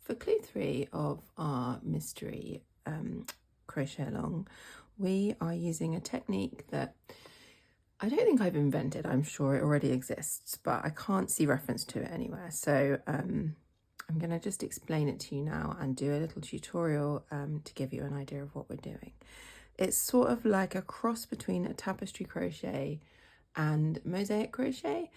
For clue 3 of our mystery crochet along, we are using a technique that I don't think I've invented. I'm sure it already exists, but I can't see reference to it anywhere. So I'm going to just explain it to you now and do a little tutorial to give you an idea of what we're doing. It's sort of like a cross between a tapestry crochet and mosaic crochet.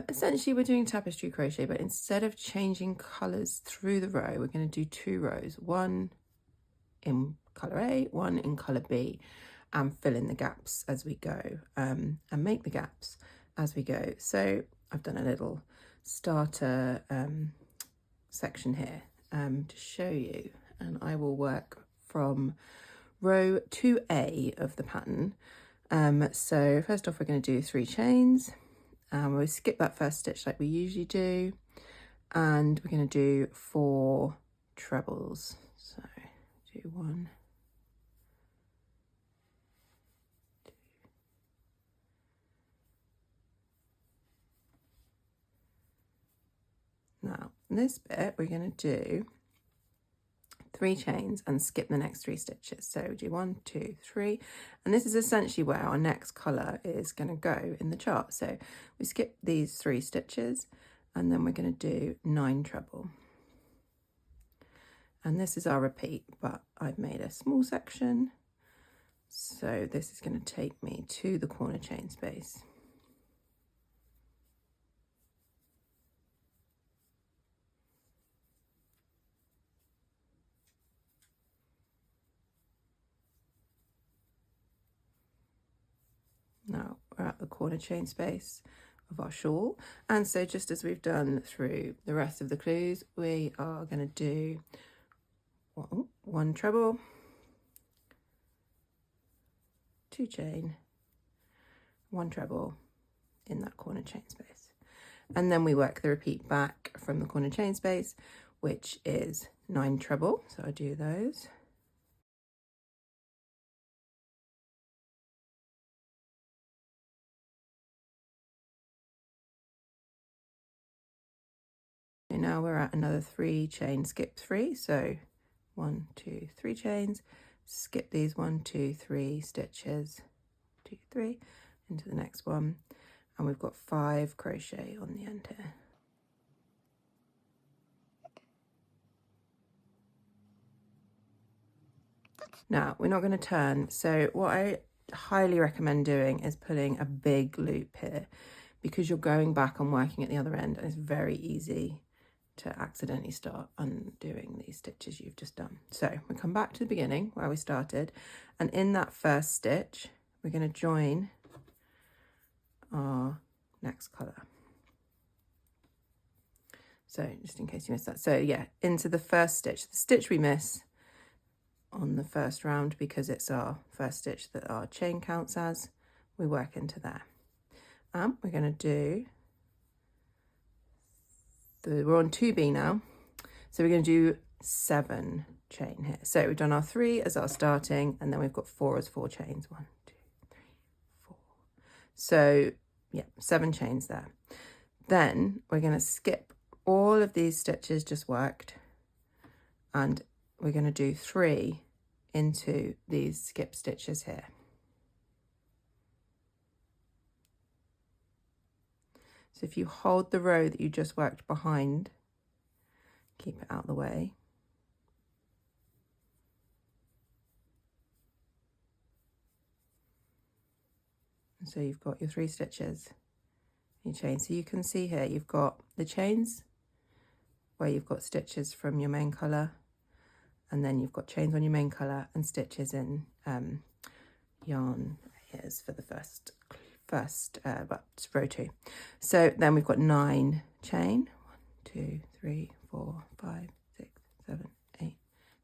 Essentially we're doing tapestry crochet, but instead of changing colours through the row, we're going to do 2 rows, one in colour A, one in colour B, and fill in the gaps as we go, and make the gaps as we go. So I've done a little starter section here to show you, and I will work from row 2A of the pattern. So first off, we're going to do 3 chains. We'll skip that first stitch like we usually do, and we're going to do 4 trebles. So do 1, 2, now this bit we're going to do 3 chains and skip the next 3 stitches. So do 1, 2, 3, and this is essentially where our next colour is going to go in the chart. So we skip these 3 stitches and then we're going to do 9 treble, and this is our repeat, but I've made a small section, so this is going to take me to the corner chain space. Now we're at the corner chain space of our shawl, and so just as we've done through the rest of the clues, we are going to do 1 treble, 2 chain, 1 treble in that corner chain space, and then we work the repeat back from the corner chain space, which is 9 treble. So I do those. Now we're at another 3 chain, skip 3, so 1, 2, 3 chains, skip these 1, 2, 3 stitches, 2, 3 into the next one, and we've got 5 crochet on the end here. Now we're not going to turn, so what I highly recommend doing is putting a big loop here, because you're going back and working at the other end, and it's very easy to accidentally start undoing these stitches you've just done. So we come back to the beginning where we started, and in that first stitch we're going to join our next colour. So just in case you missed that, so yeah, into the first stitch, the stitch we miss on the first round because it's our first stitch that our chain counts as, we work into there. We're going to do we're on 2B now, so we're going to do 7 chain here. So we've done our 3 as our starting, and then we've got 4 as 4 chains. 1, 2, 3, 4. So yeah, 7 chains there. Then we're going to skip all of these stitches just worked, and we're going to do 3 into these skip stitches here. So if you hold the row that you just worked behind, keep it out of the way. And so you've got your 3 stitches, your chain. So you can see here, you've got the chains where you've got stitches from your main colour, and then you've got chains on your main colour and stitches in yarn. Here's for the first row 2. So then we've got 9 chain, 1, 2, 3, 4, 5, 6, 7, 8,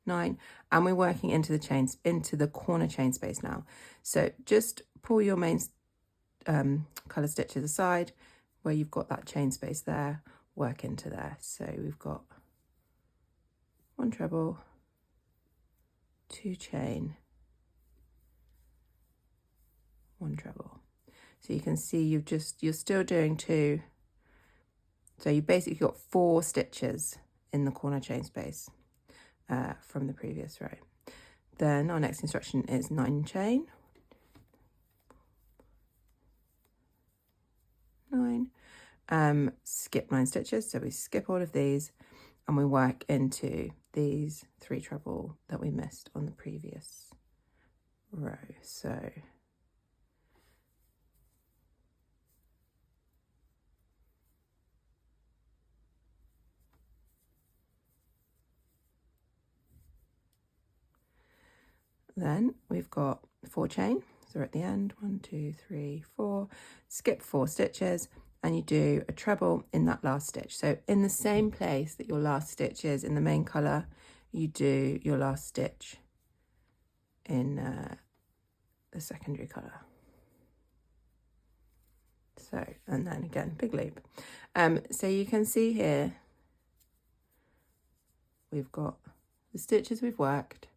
9, and we're working into the chains, into the corner chain space now. So just pull your main colour stitches aside where you've got that chain space there, work into there. So we've got 1 treble, 2 chain, 1 treble. So you can see you're still doing 2. So you basically got 4 stitches in the corner chain space from the previous row. Then our next instruction is 9 chain, 9, skip 9 stitches, so we skip all of these and we work into these 3 treble that we missed on the previous row. So then we've got 4 chain, so we're at the end, 1, 2, 3, 4, skip 4 stitches, and you do a treble in that last stitch. So in the same place that your last stitch is in the main colour, you do your last stitch in the secondary colour. So, and then again, big loop. So you can see here, we've got the stitches we've worked.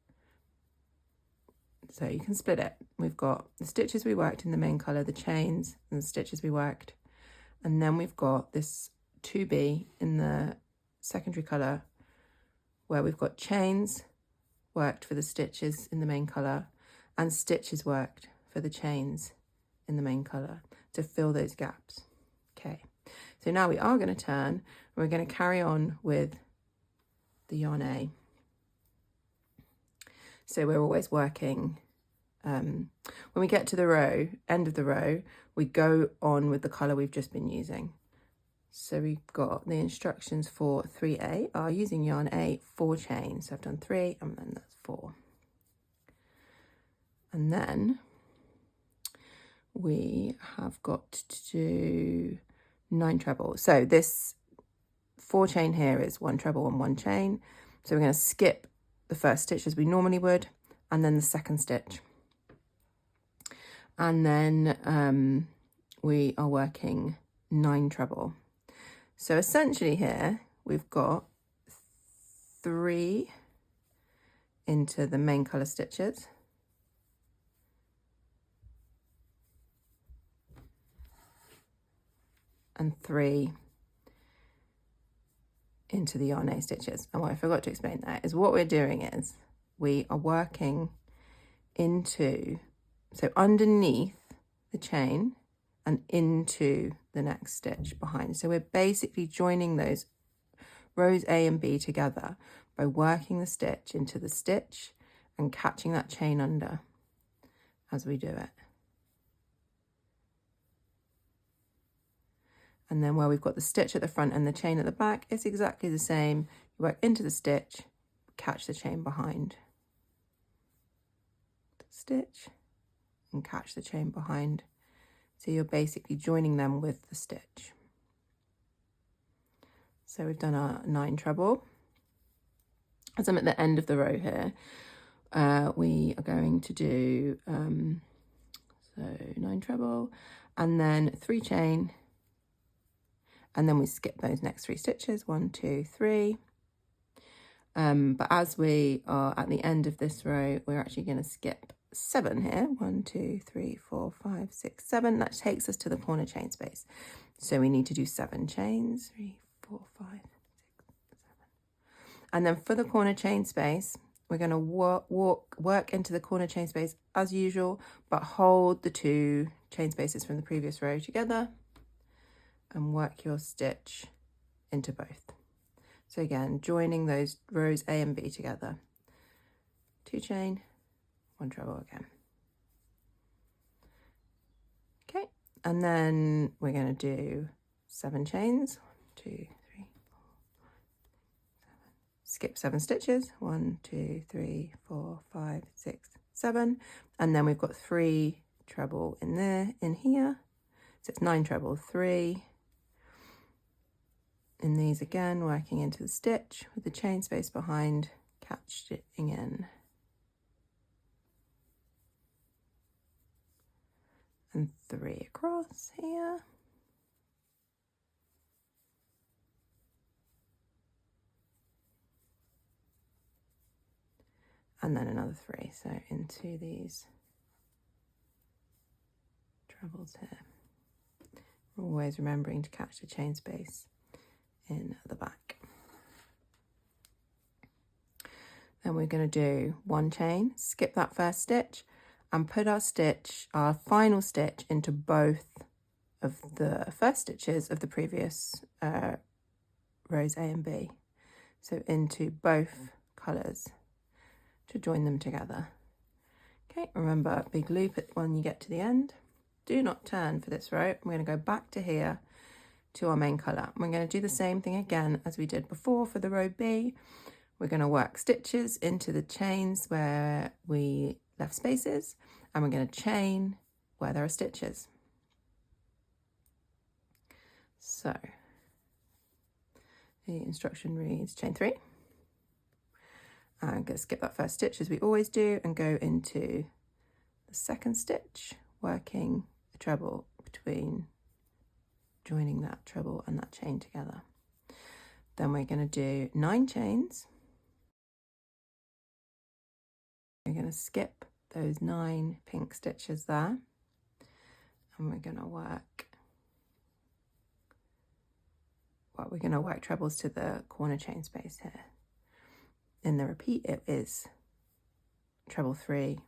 So you can split it. We've got the stitches we worked in the main colour, the chains and the stitches we worked. And then we've got this 2B in the secondary colour where we've got chains worked for the stitches in the main colour and stitches worked for the chains in the main colour to fill those gaps. Okay, so now we are going to turn and we're going to carry on with the yarn A. So we're always working, when we get to the row, end of the row, we go on with the colour we've just been using. So we've got the instructions for 3A are using yarn A 4 chains. So I've done 3 and then that's 4. And then we have got to do 9 treble. So this 4 chain here is 1 treble and 1 chain. So we're going to skip the first stitch as we normally would, and then the second stitch. And then we are working 9 treble. So essentially here we've got 3 into the main colour stitches, and 3 into the yarn A stitches. And what I forgot to explain there is what we're doing is we are working into, so underneath the chain and into the next stitch behind. So we're basically joining those rows A and B together by working the stitch into the stitch and catching that chain under as we do it. And then where we've got the stitch at the front and the chain at the back, it's exactly the same. You work into the stitch, catch the chain behind. Stitch and catch the chain behind. So you're basically joining them with the stitch. So we've done our 9 treble. As I'm at the end of the row here, we are going to do so 9 treble and then 3 chain. And then we skip those next 3 stitches, 1, 2, 3. But as we are at the end of this row, we're actually going to skip 7 here. 1, 2, 3, 4, 5, 6, 7. That takes us to the corner chain space. So we need to do 7 chains. 3, 4, 5, 6, 7. And then for the corner chain space, we're going to work into the corner chain space as usual, but hold the 2 chain spaces from the previous row together and work your stitch into both. So again, joining those rows A and B together. 2 chain, 1 treble again. Okay, and then we're going to do 7 chains. 1, 2, 3, 4, 5, 7. Skip 7 stitches. 1, 2, 3, 4, 5, 6, 7. And then we've got 3 treble in there, in here. So it's 9 treble, 3. In these again, working into the stitch with the chain space behind, catching in. And 3 across here. And then another 3, so into these trebles here. Always remembering to catch the chain space in the back. Then we're going to do 1 chain, skip that first stitch, and put our final stitch into both of the first stitches of the previous rows A and B. So into both colours to join them together. Okay, remember, big loop when you get to the end. Do not turn for this row. I'm going to go back to here to our main colour. We're going to do the same thing again as we did before for the row B. We're going to work stitches into the chains where we left spaces, and we're going to chain where there are stitches. So the instruction reads chain 3. I'm going to skip that first stitch as we always do and go into the second stitch, working a treble between joining that treble and that chain together. Then we're going to do 9 chains. We're going to skip those 9 pink stitches there, and we're going to work trebles to the corner chain space here. In the repeat, it is treble 3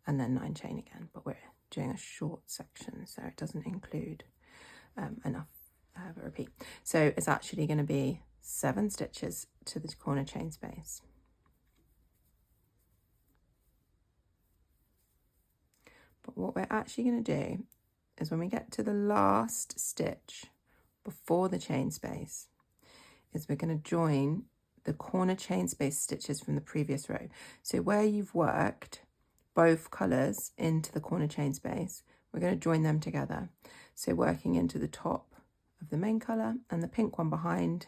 and then 9 chain again, but we're doing a short section, so it doesn't include enough of a repeat. So it's actually going to be 7 stitches to the corner chain space. But what we're actually going to do is when we get to the last stitch before the chain space, is we're going to join the corner chain space stitches from the previous row. So where you've worked both colours into the corner chain space, we're going to join them together. So working into the top of the main colour and the pink one behind,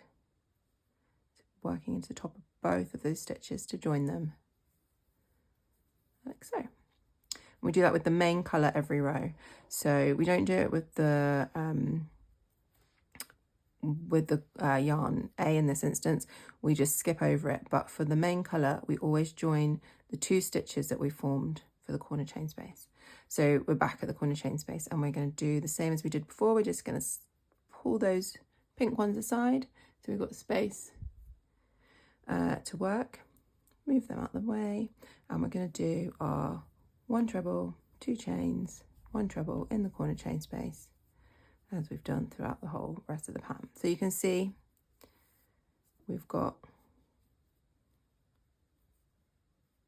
working into the top of both of those stitches to join them, like so. We do that with the main colour every row. So we don't do it with the yarn A in this instance. We just skip over it. But for the main colour, we always join the 2 stitches that we formed for the corner chain space. So we're back at the corner chain space, and we're going to do the same as we did before. We're just going to pull those pink ones aside, so we've got space to work. Move them out of the way, and we're going to do our 1 treble, 2 chains, 1 treble in the corner chain space, as we've done throughout the whole rest of the pattern. So you can see we've got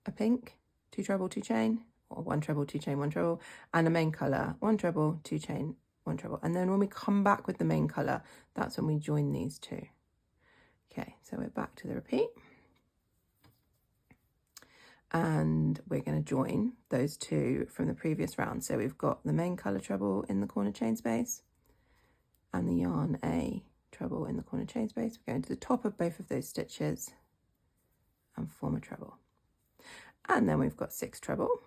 a pink, 2 treble, 2 chain, or 1 treble, 2 chain, 1 treble, and a main colour, 1 treble, 2 chain, 1 treble. And then when we come back with the main colour, that's when we join these 2. Okay, so we're back to the repeat. And we're going to join those 2 from the previous round. So we've got the main colour treble in the corner chain space and the yarn A treble in the corner chain space. We're going to the top of both of those stitches and form a treble. And then we've got 6 treble.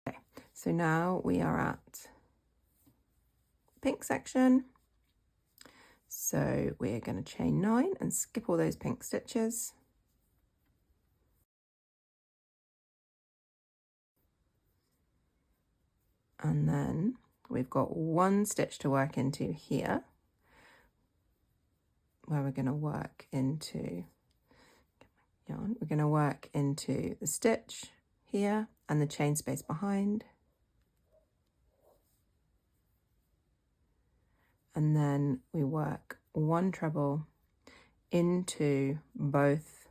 Okay, so now we are at pink section. So we're going to chain 9 and skip all those pink stitches. And then we've got 1 stitch to work into here, where we're going to work into yarn. We're going to work into the stitch here and the chain space behind. And then we work 1 treble into both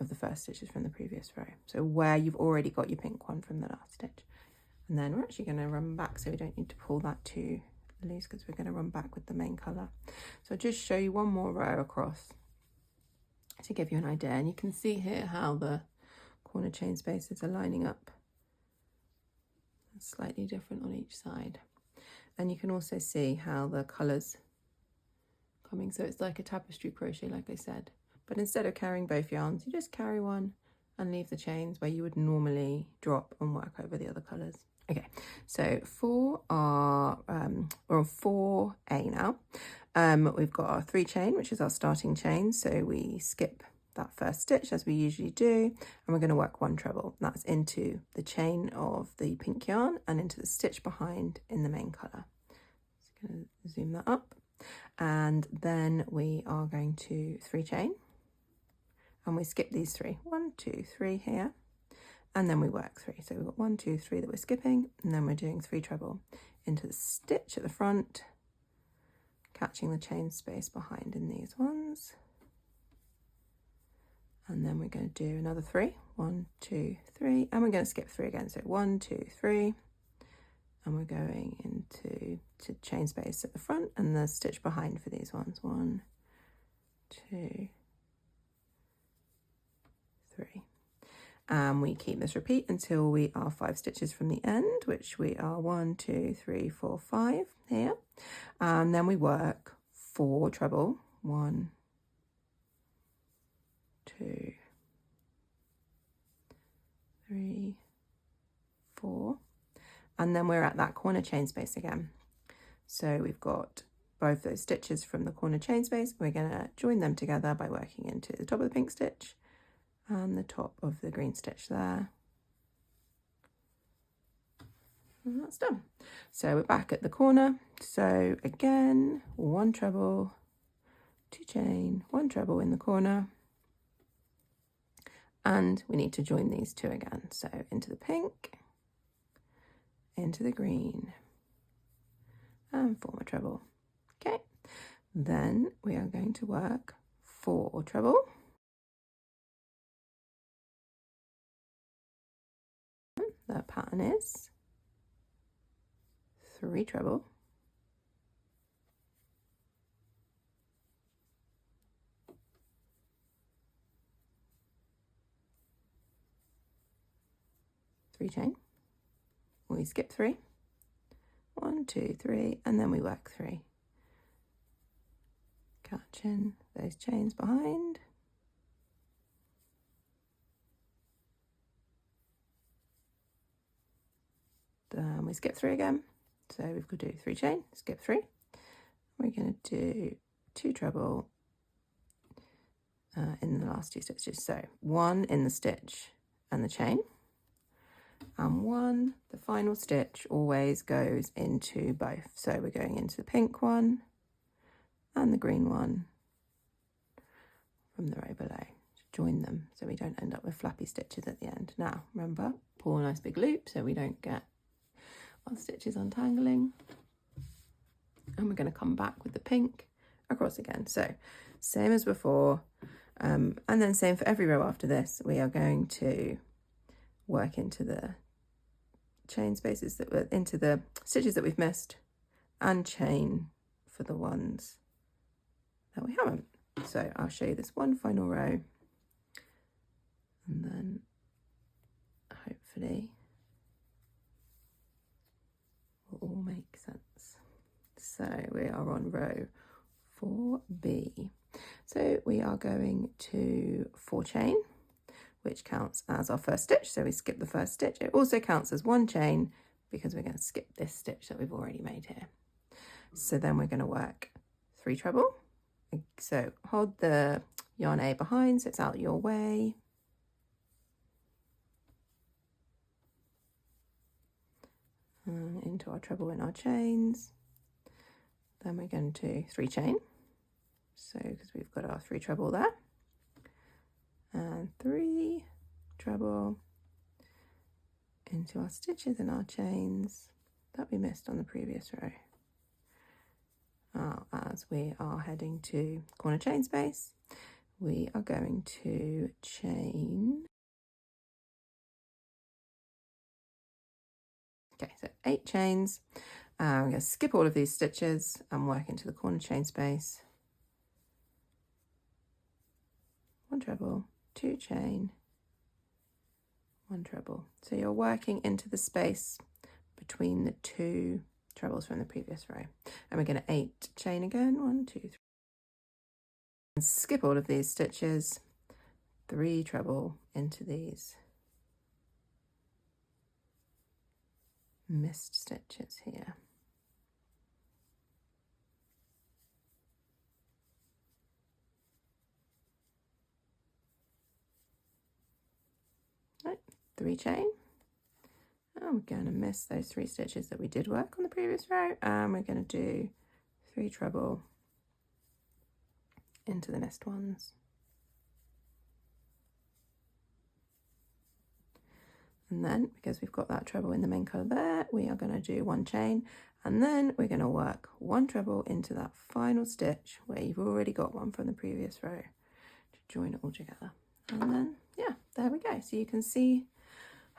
of the first stitches from the previous row. So where you've already got your pink one from the last stitch. And then we're actually going to run back, so we don't need to pull that too loose, because we're going to run back with the main colour. So I'll just show you 1 more row across to give you an idea. And you can see here how the corner chain spaces are lining up. It's slightly different on each side. And you can also see how the colours coming, so it's like a tapestry crochet, like I said. But instead of carrying both yarns, you just carry one and leave the chains where you would normally drop and work over the other colours. Okay, so for our, we're on 4A now. We've got our 3 chain, which is our starting chain. So we skip that first stitch as we usually do, and we're going to work one treble. That's into the chain of the pink yarn and into the stitch behind in the main colour. Just going to zoom that up, and then we are going to 3 chain, and we skip these 3. 1, 2, 3 here, and then we work 3. So we've got 1, 2, 3 that we're skipping, and then we're doing 3 treble into the stitch at the front, catching the chain space behind in these ones. And then we're going to do another 3. 1, 2, 3, and we're going to skip 3 again. So 1, 2, 3, and we're going into chain space at the front and the stitch behind for these ones. 1, 2, 3. And we keep this repeat until we are 5 stitches from the end, which we are 1, 2, 3, 4, 5 here. And then we work 4 treble. 1, 2, 3, 4, and then we're at that corner chain space again. So we've got both those stitches from the corner chain space. We're going to join them together by working into the top of the pink stitch and the top of the green stitch there. And that's done. So we're back at the corner. So again, 1 treble, 2 chain, 1 treble in the corner, and we need to join these 2 again. So into the pink, into the green, and form a treble. Okay, then we are going to work 4 treble. The pattern is 3 treble, 3 chain, we skip 3, 1, 2, 3, and then we work 3, catching those chains behind. Then we skip 3 again, so we've got to do 3 chain, skip 3. We're going to do 2 treble in the last 2 stitches. So 1 in the stitch and the chain, and 1, the final stitch always goes into both. So we're going into the pink one and the green one from the row below. Join them so we don't end up with flappy stitches at the end. Now remember, pull a nice big loop so we don't get our stitches untangling, and we're going to come back with the pink across again. So same as before, and then same for every row after this. We are going to work into the chain spaces that were into the stitches that we've missed, and chain for the ones that we haven't. So I'll show you this one final row, and then hopefully will all make sense. So we are on row 4B. So we are going to 4 chain, which counts as our first stitch. So we skip the first stitch. It also counts as 1 chain because we're going to skip this stitch that we've already made here. So then we're going to work 3 treble. So hold the yarn A behind so it's out your way. Into our treble in our chains. Then we're going to 3 chain. So because we've got our 3 treble there. And 3 treble into our stitches and our chains that we missed on the previous row. Now, as we are heading to corner chain space, we are going to chain. Okay, so 8 chains. We're going to skip all of these stitches and work into the corner chain space. 1 treble, 2 chain, 1 treble. So you're working into the space between the 2 trebles from the previous row. And we're going to 8 chain again. 1, 2, 3. And skip all of these stitches. 3 treble into these missed stitches here. 3 chain, and we're going to miss those 3 stitches that we did work on the previous row, and we're going to do 3 treble into the missed ones. And then, because we've got that treble in the main colour there, we are going to do 1 chain, and then we're going to work 1 treble into that final stitch where you've already got one from the previous row to join it all together. And then, yeah, there we go. So you can see,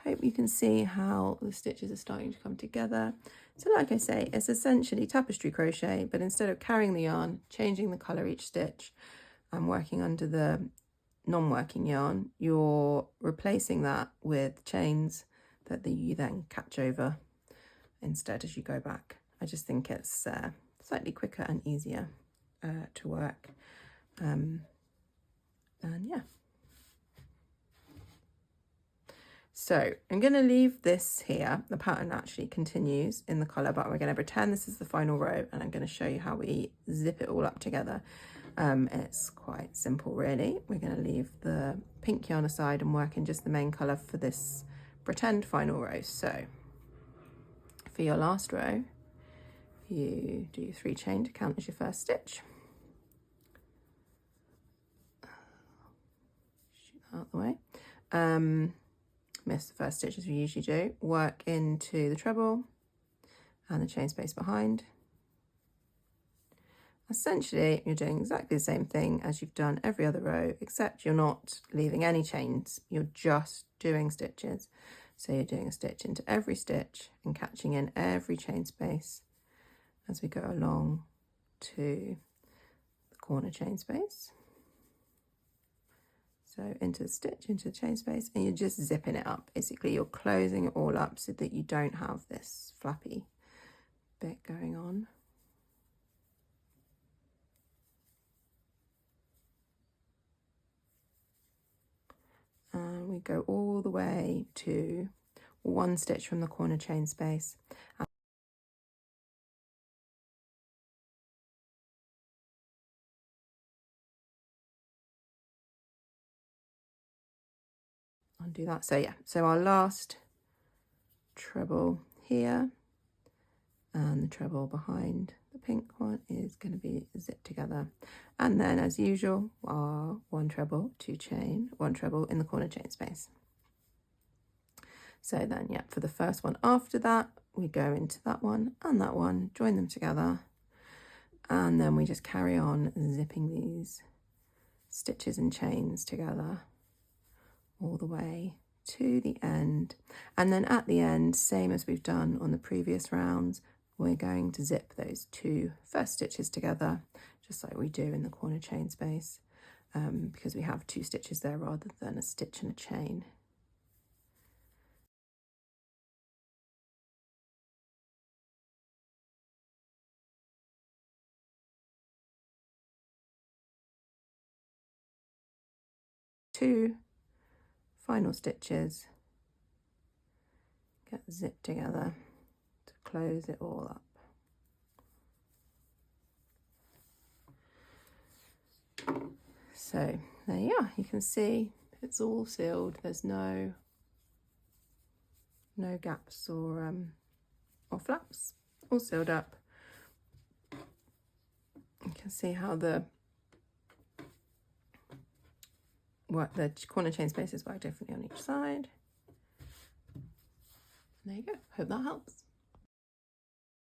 hope you can see how the stitches are starting to come together. So like I say, it's essentially tapestry crochet, but instead of carrying the yarn, changing the colour each stitch and working under the non-working yarn, you're replacing that with chains that you then catch over instead as you go back. I just think it's slightly quicker and easier to work, and yeah. So I'm going to leave this here. The pattern actually continues in the colour, but we're going to pretend this is the final row, and I'm going to show you how we zip it all up together. It's quite simple, really. We're going to leave the pink yarn aside and work in just the main colour for this pretend final row. So for your last row, you do 3 chain to count as your first stitch. Shoot that out the way. Miss the first stitch as we usually do. Work into the treble and the chain space behind. Essentially, you're doing exactly the same thing as you've done every other row, except you're not leaving any chains, you're just doing stitches. So you're doing a stitch into every stitch and catching in every chain space as we go along to the corner chain space. So into the stitch, into the chain space, and you're just zipping it up. Basically, you're closing it all up so that you don't have this flappy bit going on. And we go all the way to 1 stitch from the corner chain space. Undo that. So yeah, so our last treble here and the treble behind the pink one is going to be zipped together, and then as usual our 1 treble, 2 chain, 1 treble in the corner chain space. So then, yeah, for the first one after that, we go into that one and that one, join them together, and then we just carry on zipping these stitches and chains together all the way to the end. And then at the end, same as we've done on the previous rounds, we're going to zip those 2 first stitches together, just like we do in the corner chain space, because we have 2 stitches there rather than a stitch and a chain. Two final stitches get zipped together to close it all up. So there you are. You can see it's all sealed. There's no gaps or flaps. All sealed up. You can see how the corner chain spaces work differently on each side. And there you go. Hope that helps.